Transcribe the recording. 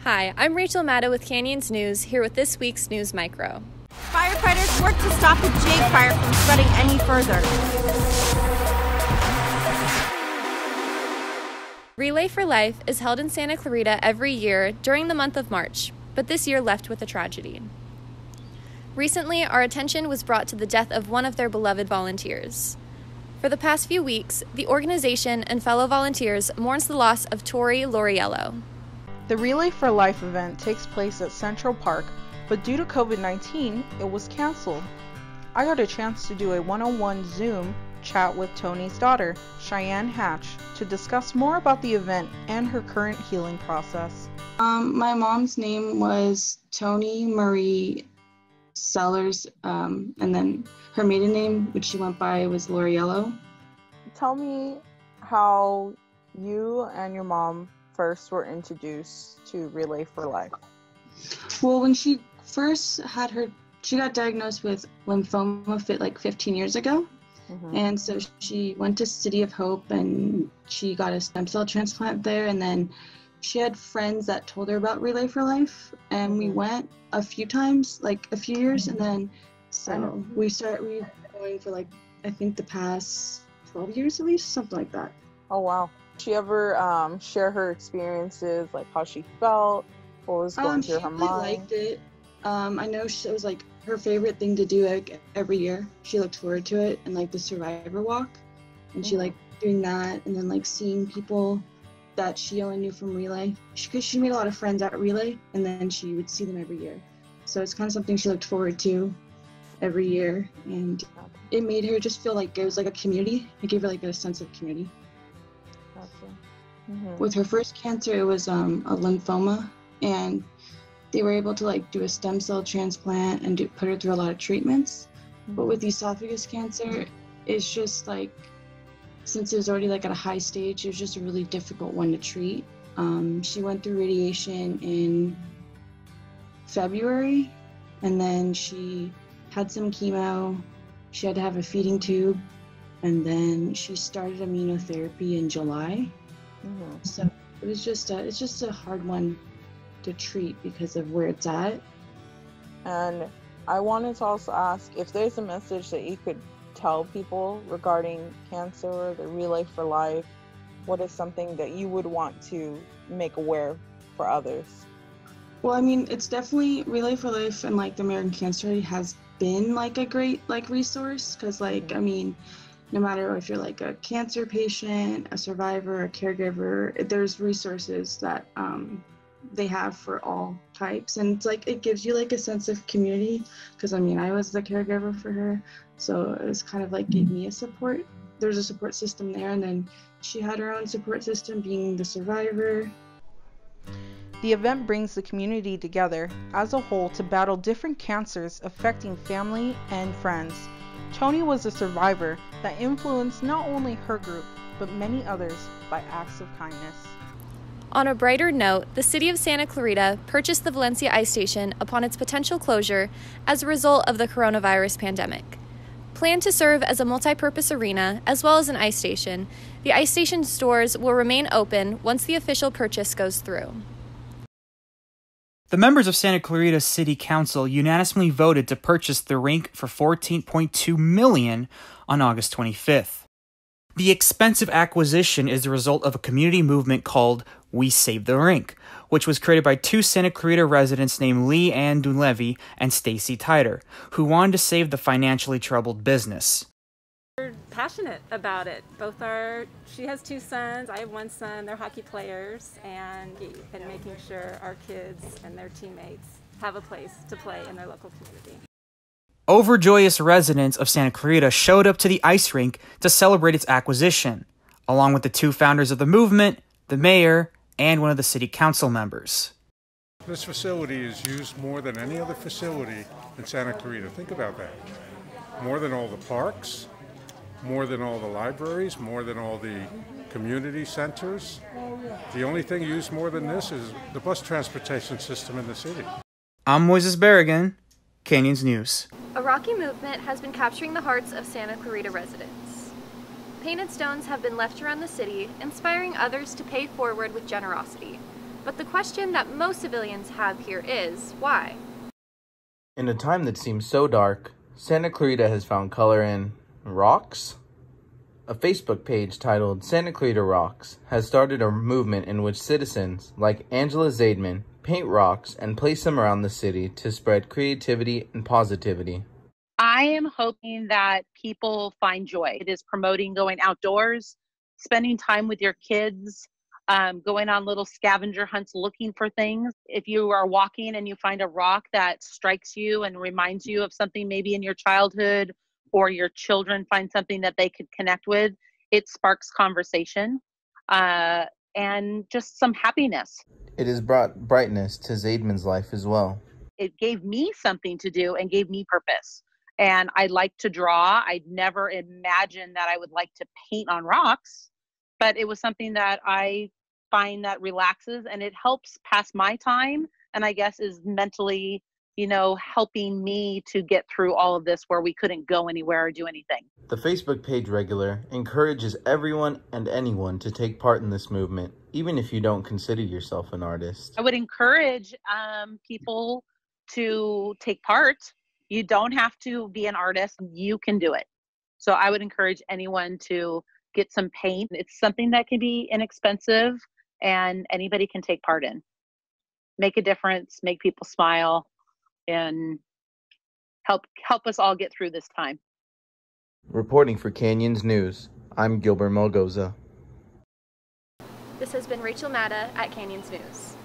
Hi, I'm Rachel Matta with Canyons News, here with this week's NewsMICRO. Firefighters work to stop the Jake fire from spreading any further. Relay for Life is held in Santa Clarita every year during the month of March, but this year left with a tragedy. Recently, our attention was brought to the death of one of their beloved volunteers. For the past few weeks, the organization and fellow volunteers mourns the loss of Tori Lauriello. The Relay for Life event takes place at Central Park, but due to COVID-19, it was canceled. I got a chance to do a one-on-one Zoom chat with Tony's daughter, Cheyenne Hatch, to discuss more about the event and her current healing process. My mom's name was Tony Marie Sellers, and then her maiden name, which she went by, was Lauriello. Tell me how you and your mom first were introduced to Relay for Life. Well, when she first she got diagnosed with lymphoma like 15 years ago. And so she went to City of Hope and she got a stem cell transplant there, and then she had friends that told her about Relay for Life, and we went a few times, like a few years, and then so we've been going for like I think the past 12 years at least, something like that. Oh wow. Did she ever share her experiences, like how she felt, what was going through her mind? She really liked it. I know it was like her favorite thing to do like every year. She looked forward to it, and like the Survivor Walk, and she liked doing that, and then like seeing people that she only knew from Relay, because she made a lot of friends at Relay, and then she would see them every year. So it's kind of something she looked forward to every year, and it made her just feel like it was like a community. It gave her like a sense of community. With her first cancer, it was a lymphoma, and they were able to like do a stem cell transplant and put her through a lot of treatments. But with esophagus cancer, it's just like, since it was already like at a high stage, it was just a really difficult one to treat. She went through radiation in February, and then she had some chemo. She had to have a feeding tube, and then she started immunotherapy in July. So it's just a hard one to treat because of where it's at. And I wanted to also ask if there's a message that you could tell people regarding cancer, the Relay for Life. What is something that you would want to make aware for others? Well, I mean, it's definitely Relay for Life, and like the American Cancer Study has been like a great like resource, because like I mean, no matter if you're like a cancer patient, a survivor, a caregiver, there's resources that they have for all types, and it's like it gives you like a sense of community, because I mean I was the caregiver for her, so it was kind of like gave me a support. There's a support system there, and then she had her own support system being the survivor. The event brings the community together as a whole to battle different cancers affecting family and friends. Tony was a survivor that influenced not only her group, but many others by acts of kindness. On a brighter note, the city of Santa Clarita purchased the Valencia Ice Station upon its potential closure as a result of the coronavirus pandemic. Planned to serve as a multi-purpose arena as well as an ice station, the ice station's doors will remain open once the official purchase goes through. The members of Santa Clarita City Council unanimously voted to purchase the rink for $14.2 million on August 25th. The expensive acquisition is the result of a community movement called We Save the Rink, which was created by two Santa Clarita residents named Lee Ann Dunleavy and Stacy Titer, who wanted to save the financially troubled business. We're passionate about it. She has two sons, I have one son, they're hockey players, and making sure our kids and their teammates have a place to play in their local community. Overjoyous residents of Santa Clarita showed up to the ice rink to celebrate its acquisition, along with the two founders of the movement, the mayor, and one of the city council members. This facility is used more than any other facility in Santa Clarita. Think about that. More than all the parks, more than all the libraries, more than all the community centers. The only thing used more than this is the bus transportation system in the city. I'm Moises Berrigan, Canyons News. A rocky movement has been capturing the hearts of Santa Clarita residents. Painted stones have been left around the city, inspiring others to pay forward with generosity. But the question that most civilians have here is, why? In a time that seems so dark, Santa Clarita has found color in rocks? A Facebook page titled Santa Clarita Rocks has started a movement in which citizens, like Angela Zaidman, paint rocks and place them around the city to spread creativity and positivity. I am hoping that people find joy. It is promoting going outdoors, spending time with your kids, going on little scavenger hunts looking for things. If you are walking and you find a rock that strikes you and reminds you of something maybe in your childhood, or your children find something that they could connect with, it sparks conversation and just some happiness. It has brought brightness to Zaidman's life as well. It gave me something to do and gave me purpose. And I like to draw. I'd never imagined that I would like to paint on rocks, but it was something that I find that relaxes and it helps pass my time, and I guess is mentally, helping me to get through all of this where we couldn't go anywhere or do anything. The Facebook page regular encourages everyone and anyone to take part in this movement, even if you don't consider yourself an artist. I would encourage people to take part. You don't have to be an artist. You can do it. So I would encourage anyone to get some paint. It's something that can be inexpensive and anybody can take part in. Make a difference, make people smile, and help us all get through this time. Reporting for Canyons News, I'm Gilbert Melgoza. This has been Rachel Matta at Canyons News.